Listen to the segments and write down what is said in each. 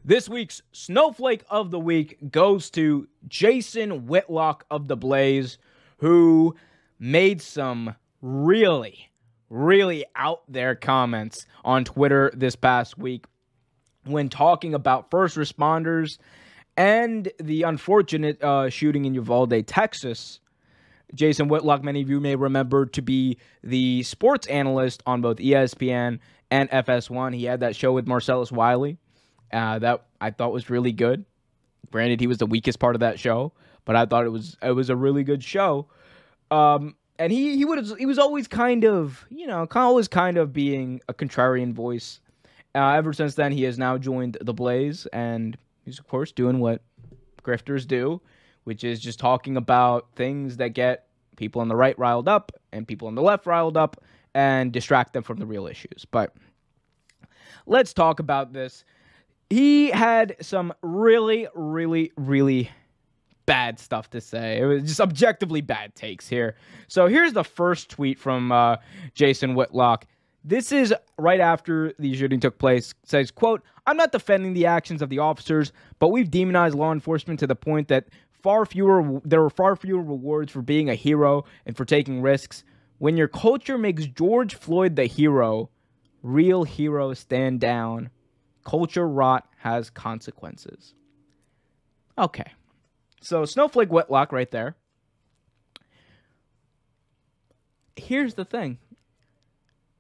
This week's Snowflake of the Week goes to Jason Whitlock of the Blaze, who made some really out there comments on Twitter this past week when talking about first responders and the unfortunate shooting in Uvalde, Texas. Jason Whitlock, many of you may remember to be the sports analyst on both ESPN and FS1. He had that show with Marcellus Wiley that I thought was really good. Granted, he was the weakest part of that show, but I thought it was a really good show. And he was always kind of being a contrarian voice. Ever since then, he has now joined the Blaze, and he's of course doing what grifters do, which is just talking about things that get people on the right riled up and people on the left riled up and distract them from the real issues. But let's talk about this. He had some really bad stuff to say. It was just objectively bad takes here. So here's the first tweet from Jason Whitlock. This is right after the shooting took place. It says, quote, "I'm not defending the actions of the officers, but we've demonized law enforcement to the point that there are far fewer rewards for being a hero and for taking risks. When your culture makes George Floyd the hero, real heroes stand down. Culture rot has consequences." Okay. So Snowflake Whitlock right there. Here's the thing.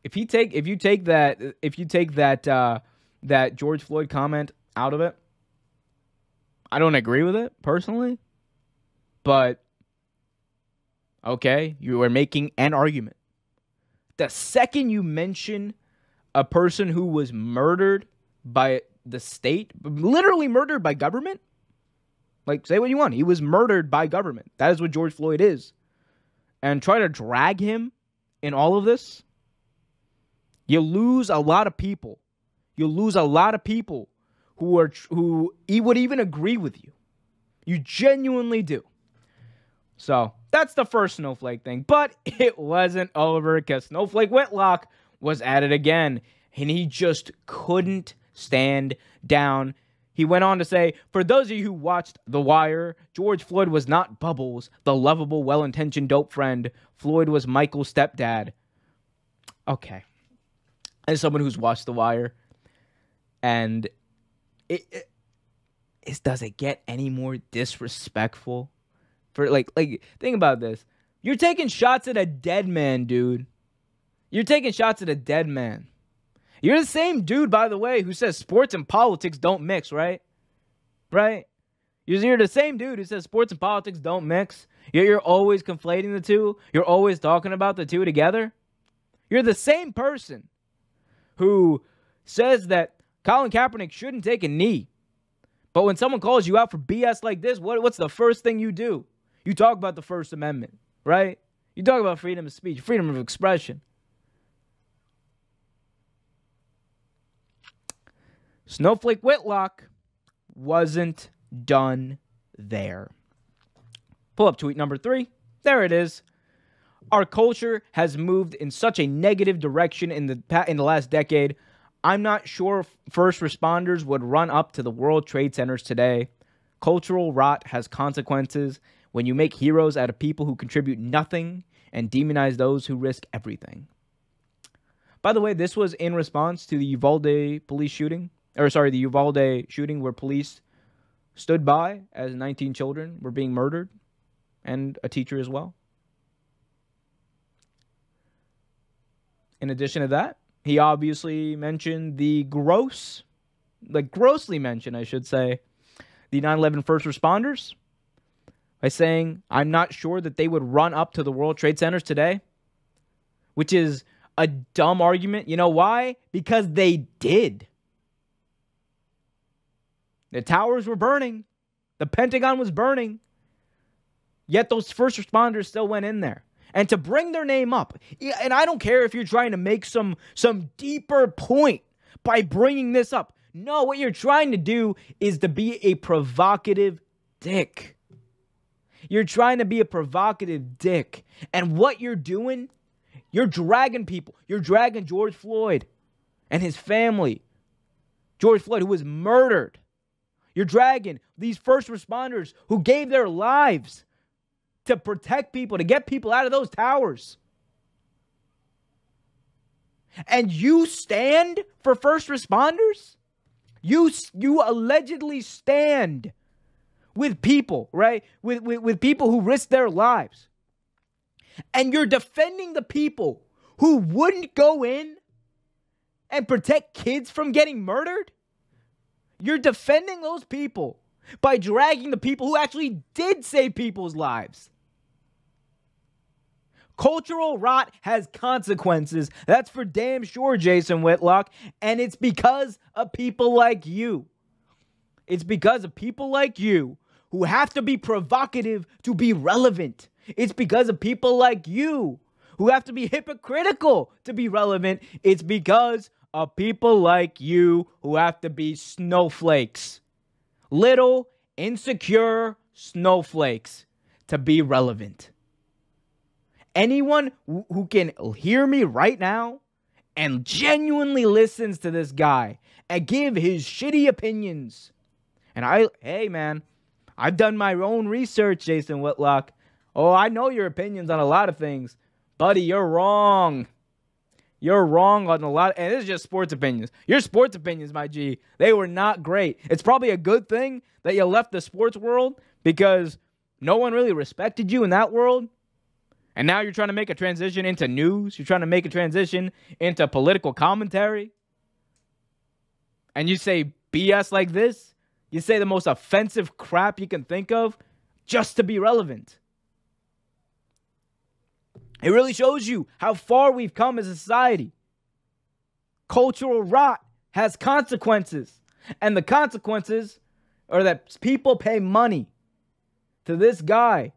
If you take that George Floyd comment out of it, I don't agree with it personally, but okay, you are making an argument. The second you mention a person who was murdered by the state, literally murdered by government, like say what you want, he was murdered by government. That is what George Floyd is. And try to drag him in all of this, you lose a lot of people. You lose a lot of people who would even agree with you. You genuinely do. So that's the first Snowflake thing. But it wasn't over because Snowflake Whitlock was at it again. And he just couldn't stand down. He went on to say, "For those of you who watched The Wire, George Floyd was not Bubbles, the lovable, well-intentioned dope friend. Floyd was Michael's stepdad." Okay. As someone who's watched The Wire, and does it get any more disrespectful? For like think about this. You're taking shots at a dead man, dude. You're taking shots at a dead man. You're the same dude, by the way, who says sports and politics don't mix, right? Right? You're the same dude who says sports and politics don't mix. You're always conflating the two. You're always talking about the two together. You're the same person who says that Colin Kaepernick shouldn't take a knee. But when someone calls you out for BS like this, what's the first thing you do? You talk about the First Amendment, right? You talk about freedom of speech, freedom of expression. Snowflake Whitlock wasn't done there. Pull up tweet number 3. There it is. "Our culture has moved in such a negative direction in the last decade. I'm not sure first responders would run up to the World Trade Centers today. Cultural rot has consequences when you make heroes out of people who contribute nothing and demonize those who risk everything." By the way, this was in response to the Uvalde shooting where police stood by as 19 children were being murdered and a teacher as well. In addition to that, he obviously mentioned grossly mentioned, I should say, the 9/11 first responders by saying, "I'm not sure that they would run up to the World Trade Centers today," which is a dumb argument. You know why? Because they did. The towers were burning. The Pentagon was burning. Yet those first responders still went in there. And to bring their name up, and I don't care if you're trying to make some deeper point by bringing this up. No, what you're trying to do is to be a provocative dick. You're trying to be a provocative dick. And what you're doing, you're dragging people. You're dragging George Floyd and his family. George Floyd, who was murdered You're dragging these first responders who gave their lives to protect people, to get people out of those towers. And you stand for first responders? You allegedly stand with people, right? With people who risk their lives. And you're defending the people who wouldn't go in and protect kids from getting murdered? You're defending those people by dragging the people who actually did save people's lives. Cultural rot has consequences. That's for damn sure, Jason Whitlock. And it's because of people like you. It's because of people like you who have to be provocative to be relevant. It's because of people like you who have to be hypocritical to be relevant. It's because of people like you who have to be snowflakes. Little, insecure snowflakes to be relevant. Anyone who can hear me right now and genuinely listens to this guy and give his shitty opinions. And hey man, I've done my own research, Jason Whitlock. Oh, I know your opinions on a lot of things. Buddy, you're wrong. You're wrong on a lot. And this is just sports opinions. Your sports opinions, my G, they were not great. It's probably a good thing that you left the sports world because no one really respected you in that world. And now you're trying to make a transition into news. You're trying to make a transition into political commentary. And you say BS like this. You say the most offensive crap you can think of just to be relevant. It really shows you how far we've come as a society. Cultural rot has consequences. And the consequences are that people pay money to this guy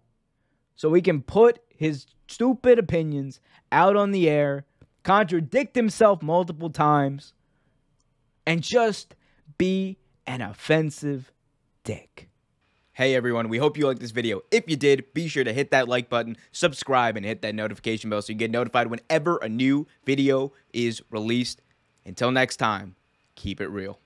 so he can put his stupid opinions out on the air, contradict himself multiple times, and just be an offensive dick. Hey everyone, we hope you liked this video. If you did, be sure to hit that like button, subscribe, and hit that notification bell so you get notified whenever a new video is released. Until next time, keep it real.